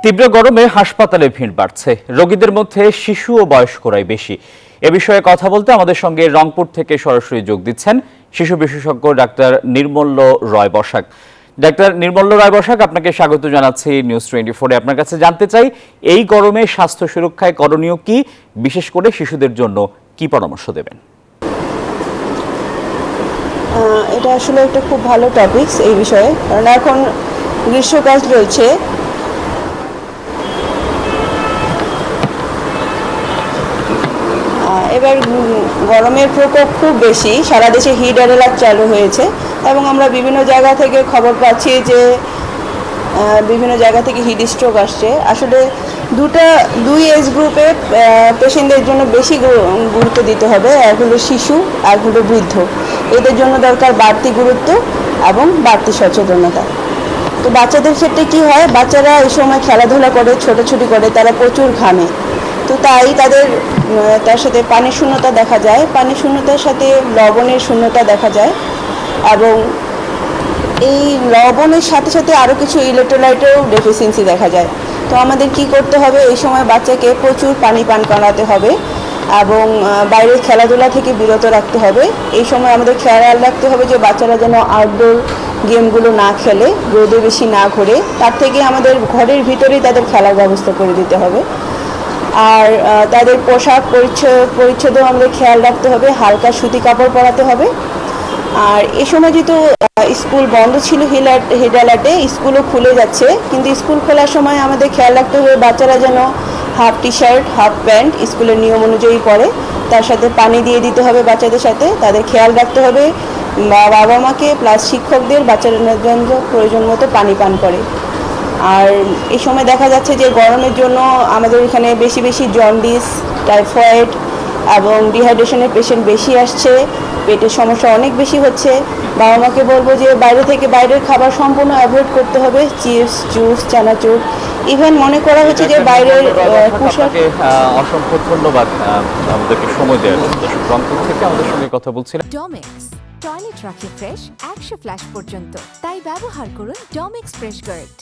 তীব্র গরমে হাসপাতালে ভিড় বাড়ছে। রোগীদের মধ্যে শিশু ও বয়স্করাই বেশি। এ বিষয়ে কথা বলতে আমাদের সঙ্গে রংপুর থেকে সরাসরি যোগ দিচ্ছেন শিশু বিশেষজ্ঞ ডাক্তার নির্মল্য রয় বসাক। ডাক্তার নির্মল্য রয় বসাক, আপনাকে স্বাগত জানাচ্ছি নিউজ 24-এ। আপনার কাছে জানতে চাই, এই গরমে স্বাস্থ্য সুরক্ষায় করণীয় কি, বিশেষ করে শিশুদের জন্য কি পরামর্শ দেবেন? এটা আসলে একটা খুব ভালো টপিকস এই বিষয়ে, কারণ এখন গ্রীষ্মকাল রয়েছে। এবার গরমের প্রকোপ খুব বেশি, সারা দেশে হিট অ্যালার্ট চালু হয়েছে এবং আমরা বিভিন্ন জায়গা থেকে খবর পাচ্ছি যে বিভিন্ন জায়গা থেকে হিট স্ট্রোক আসছে। আসলে দুই এজ গ্রুপে পেশেন্টদের জন্য বেশি গুরুত্ব দিতে হবে। এক হলো শিশু, এক হলো বৃদ্ধ। এদের জন্য দরকার বাড়তি গুরুত্ব এবং বাড়তি সচেতনতা। তো বাচ্চাদের ক্ষেত্রে কি হয়, বাচ্চারা এই সময় খেলাধুলা করে, ছোটাছুটি করে, তারা প্রচুর ঘামে। তো তাই তার সাথে পানির শূন্যতা দেখা যায়, পানির শূন্যতার সাথে লবণের শূন্যতা দেখা যায় এবং এই লবণের সাথে সাথে আরও কিছু ইলেকট্রোলাইটেরও ডেফিসিয়েন্সি দেখা যায়। তো আমাদের কি করতে হবে, এই সময় বাচ্চাকে প্রচুর পানি পান করাতে হবে এবং বাইরের খেলাধুলা থেকে বিরত রাখতে হবে। এই সময় আমাদের খেয়াল রাখতে হবে যে বাচ্চারা যেন আউটডোর গেমগুলো না খেলে, রোদে বেশি না ঘোরে, তার থেকে আমাদের ঘরের ভিতরেই তাদের খেলার ব্যবস্থা করে দিতে হবে। আর তাদের পোশাক পরিচ্ছদেও আমাদের খেয়াল রাখতে হবে, হালকা সুতি কাপড় পরাতে হবে। আর এই সময় যেহেতু স্কুল বন্ধ ছিল হিট অ্যালার্টে, স্কুলও খুলে যাচ্ছে, কিন্তু স্কুল খোলার সময় আমাদের খেয়াল রাখতে হবে বাচ্চারা যেন half T shirt, half pant স্কুলের নিয়ম অনুযায়ী পরে। তার সাথে পানি দিয়ে দিতে হবে বাচ্চাদের সাথে। তাদের খেয়াল রাখতে হবে বাবা মাকে প্লাস শিক্ষকদের বাচ্চারা যেন প্রয়োজন মতো পানি পান করে। আর এই সময় দেখা যাচ্ছে যে গরমের জন্য আমাদের এখানে বেশি বেশি জন্ডিস, টাইফয়েড এবং ডিহাইড্রেশনের পেশেন্ট বেশি আসছে, পেটের সমস্যা অনেক বেশি হচ্ছে। বাবা মাকে বলবো যে বাইরের খাবার সম্পূর্ণ অ্যাভয়েড করতে হবে, চিপস, জুস, চানাচুর। ইভেন মনে করা হচ্ছে যে বাইরের পোশাক। অসংখ্য ধন্যবাদ আমাদেরকে সময় দেওয়ার জন্য। রংপুর থেকে আমাদের সঙ্গে কথা বলছিলেন। ডমেক্স টয়লেট রাখে ফ্রেশ 100 ফ্ল্যাশ পর্যন্ত, তাই ব্যবহার করুন ডমেক্স ফ্রেশ গার্ড।